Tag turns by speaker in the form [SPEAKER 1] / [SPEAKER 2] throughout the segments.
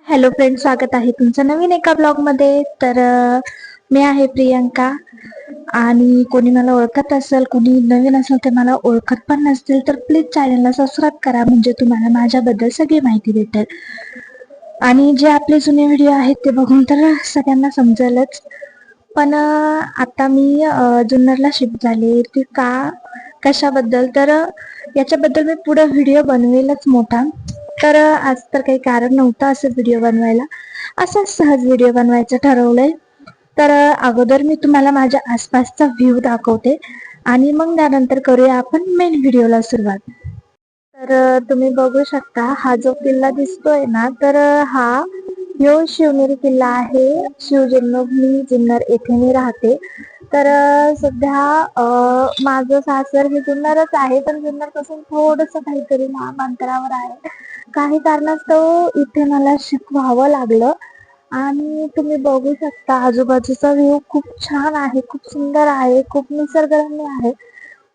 [SPEAKER 1] Hello friend, स्वागत आहे तुमचं नवीन एका ब्लॉग मध्ये. मी आहे प्रियंका. आणि कोणी मला ओळखत असेल, कोणी नवीन असेल ते मला ओळखत पण नसतील तर प्लीज चॅनलला सबस्क्राईब करा, म्हणजे तुम्हाला माझ्याबद्दल सगळी माहिती भेटेल. आणि जे आपले जुने व्हिडिओ आहेत ते बघून तर सगळ्यांना समजेलच. पण आता मी जुन्नरला शिफ्ट झाले ती कशाबद्दल तर याच्याबद्दल मी पुढे व्हिडिओ बनवेलच मोठा. तर आज तर काही कारण नव्हतं असं व्हिडिओ बनवायला, असंच सहज व्हिडिओ बनवायचं ठरवलंय. तर अगोदर मी तुम्हाला माझ्या आसपासचा व्ह्यू दाखवते आणि मग त्यानंतर करूया आपण मेन व्हिडिओला सुरुवात. तर तुम्ही बघू शकता, हा जो किल्ला दिसतोय ना, तर हा शिवनेरी किल्ला आहे. शिवजन्मभूमी जुन्नर येथे मी राहते. तर सध्या माझं सासर हे जुन्नरच आहे, पण जुन्नर पासून थोडस काहीतरी लांब अंतरावर आहे. काही कारणास्तव इथे मला शिफ्ट व्हावं लागलं. आणि तुम्ही बघू शकता, आजूबाजूचा व्ह्यू खूप छान आहे, खूप सुंदर आहे, खूप निसर्गरम्य आहे.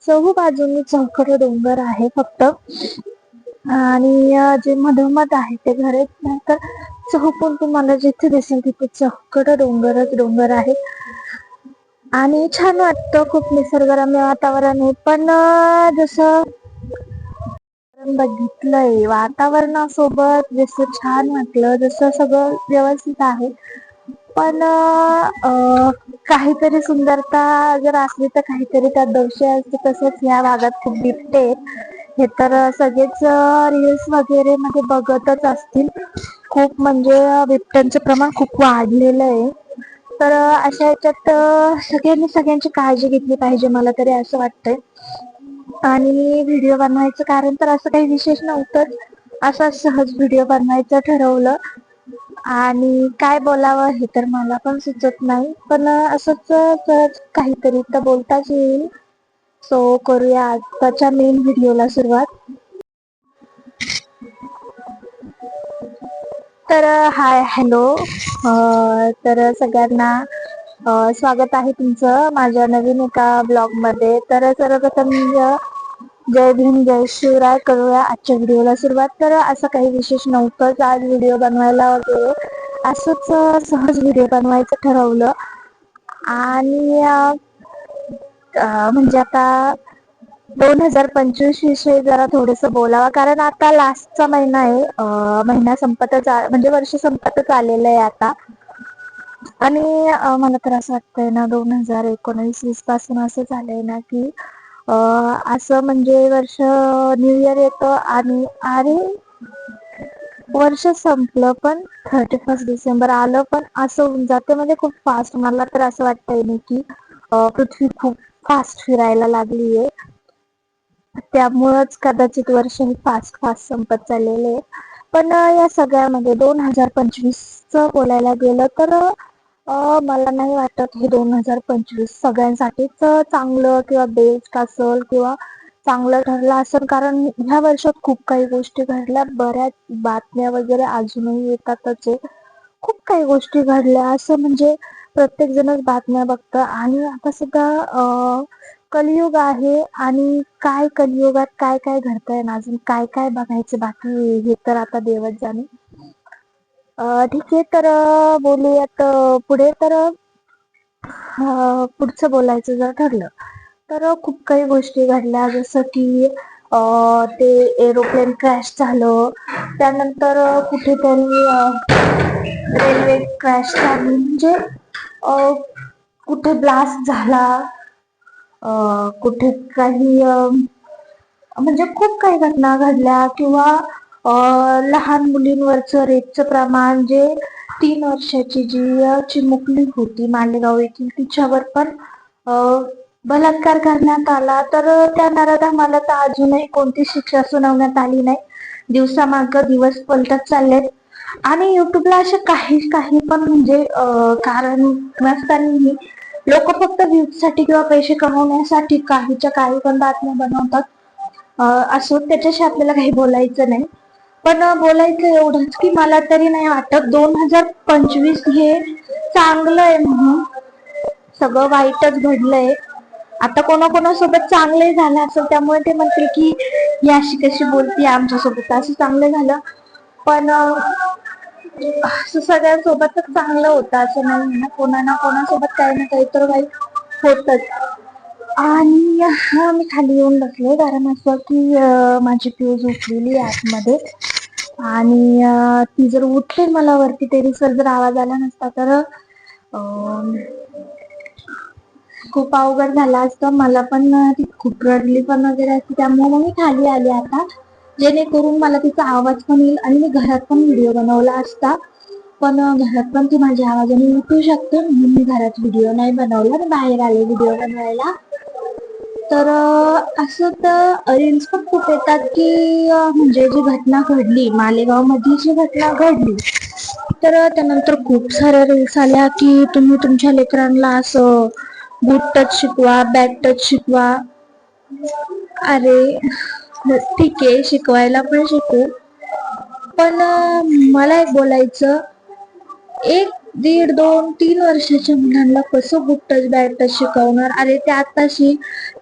[SPEAKER 1] चहू बाजूनी चौकट डोंगर आहे फक्त. आणि जे मधोमध आहे ते घरच नाही, तर चहूकडून तुम्हाला जिथे दिसेल तिथे चौकट डोंगरच डोंगर आहे. आणि छान वाटतं, खूप निसर्गरम्य वातावरण आहे. पण जसं बघितलंय वातावरणासोबत जसं छान वाटलं, जसं सगळं व्यवस्थित आहे, पण काहीतरी सुंदरता जर असली तर काहीतरी त्यात दोष असते. तसंच या भागात खूप बिबटे हे तर सगळेच रील्स वगैरे मध्ये बघतच असतील. खूप म्हणजे बिबट्यांचं प्रमाण खूप वाढलेलं आहे. तर अशा ह्याच्यात सगळ्यांनी सगळ्यांची काळजी घेतली पाहिजे, मला तरी असं वाटतंय. आणि व्हिडिओ बनवायचं कारण तर असं काही विशेष नव्हतं, असं सहज व्हिडिओ बनवायचं ठरवलं. आणि काय बोलावं हे तर मला पण सुचत नाही, पण असंच सहज काहीतरी तर बोलताच येईल. सो करूया आजच्या मेन व्हिडिओला सुरुवात. तर हाय हॅलो, तर सगळ्यांना स्वागत आहे तुमचं माझ्या नवीन एका ब्लॉग मध्ये. तर सर्वप्रथम जय भीम जय शिवराय करूया आजच्या व्हिडिओला सुरुवात. तर असं काही विशेष नव्हतंच आज व्हिडिओ बनवायला वगैरे, असंच सहज व्हिडिओ बनवायचं ठरवलं. आणि म्हणजे आता 2025 विषयी जरा थोडस बोलावं, कारण आता लास्टचा महिना आहे. महिना संपतच म्हणजे वर्ष संपतच आलेलं आहे आता. आणि मला तर असं वाटतंय ना, 2019-20 पासून असं झालंय ना की असं म्हणजे वर्ष न्यू इयर येतं आणि अरे वर्ष संपलं पण 31 डिसेंबर आलं पण असं होऊन जाते. म्हणजे खूप फास्ट, मला तर असं वाटतंय ना की पृथ्वी खूप फास्ट फिरायला लागलीये, त्यामुळंच कदाचित वर्ष हे फास्ट फास्ट संपत चाललेले आहे. पण या सगळ्यामध्ये 2025 च बोलायला गेलं तर मला नाही वाटत हे 2025 सगळ्यांसाठीच चांगलं किंवा बेस्ट असेल किंवा चांगलं ठरलं असेल. कारण ह्या वर्षात खूप काही गोष्टी घडल्या, बऱ्याच बातम्या वगैरे अजूनही येतातच आहे. खूप काही गोष्टी घडल्या, असं म्हणजे प्रत्येक जणच बातम्या बघतं. आणि आता सुद्धा कलियुग आहे, आणि काय कलियुगात काय काय घडतंय ना, अजून काय काय बघायचं बाकी हे तर आता देवच जाणे. ठीक आहे, तर बोलूयात पुढे. तर पुढचं बोलायचं जर ठरलं तर खूप काही गोष्टी घडल्या, जसं की ते एरोप्लेन क्रॅश झालं, त्यानंतर कुठेतरी रेल्वे क्रॅश झाली, म्हणजे कुठे ब्लास्ट झाला, कुठे काही म्हणजे खूप काही घटना घडल्या. किंवा लहान मुलींवरचं रेपचं प्रमाण, जे 3 वर्षाची जी चिमुकली होती मालेगाव येथील, तिच्यावर पण बलात्कार करण्यात आला. तर त्या नराधमाला तर अजूनही कोणती शिक्षा सुनावण्यात आली नाही. दिवसामाग दिवस पलटत चाललेत. आणि युट्यूबला असे काही पण म्हणजे कारण नसतानाही लोक फक्त व्ह्यूज साठी किंवा पैसे कमवण्यासाठी काहीच्या काही पण बातम्या बनवतात. असो, त्याच्याशी आपल्याला काही बोलायचं नाही. पण बोलायचं एवढंच की मला तरी नाही वाटत 2025 हे चांगलं आहे म्हणून. सगळं वाईटच घडलंय. आता कोणाकोणासोबत चांगले झालं असेल, त्यामुळे ते म्हणतील की ही अशी कशी बोलती, आमच्यासोबत असं चांगलं झालं. पण असं सगळ्यांसोबतच चांगलं होतं असं नाही ना, ना कोणासोबत काही ना काही तर काही होतच. आणि मी खाली येऊन बसले कारण असं की माझी पिऊ झोपलेली आहे आतमध्ये. आणि ती जर उठली मला वरती टेरेसवर जर आवाज आला नसता तर खूप अवघड झालं असतं. मला पण ती खूप रडली पण वगैरे असते, त्यामुळे मग मी खाली आली आता, जेणेकरून मला तिचा आवाज पण येईल आणि मी घरात पण व्हिडिओ बनवला असता. पण घरात पण ती माझ्या आवाजाने उठू शकते म्हणून मी घरात व्हिडिओ नाही बनवला आणि बाहेर आले व्हिडिओ बनवायला. तर असं तर रील्स पण खूप येतात की म्हणजे जी घटना घडली मालेगाव मध्ये, जी घटना घडली तर त्यानंतर खूप साऱ्या रील्स आल्या की तुम्ही तुमच्या लेकरांना असं गुड टच शिकवा, बॅड टच शिकवा. अरे ठीक आहे, शिकवायला पण शिकू, पण मला एक बोलायचं, एक दीड 2-3 वर्षाच्या मुलांना कसं गुड टच बॅड टच शिकवणार? अरे ते आताशी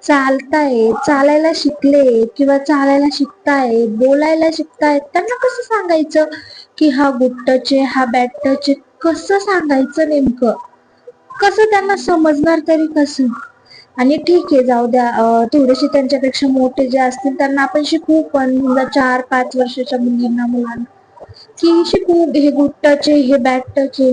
[SPEAKER 1] चालायला शिकले किंवा चालायला शिकताय, बोलायला शिकतायत, त्यांना कसं सांगायचं की हा गुड टच आहे, हा बॅड टच आहे? कसं सांगायचं नेमकं? कसं त्यांना समजणार तरी कसं? आणि ठीक आहे जाऊ द्या, थोडेसे त्यांच्यापेक्षा मोठे जे असतील त्यांना आपण शिकवू, पण 4-5 वर्षाच्या मुलांना की शिकवू हे गुड टच आहे, हे बॅड टच आहे.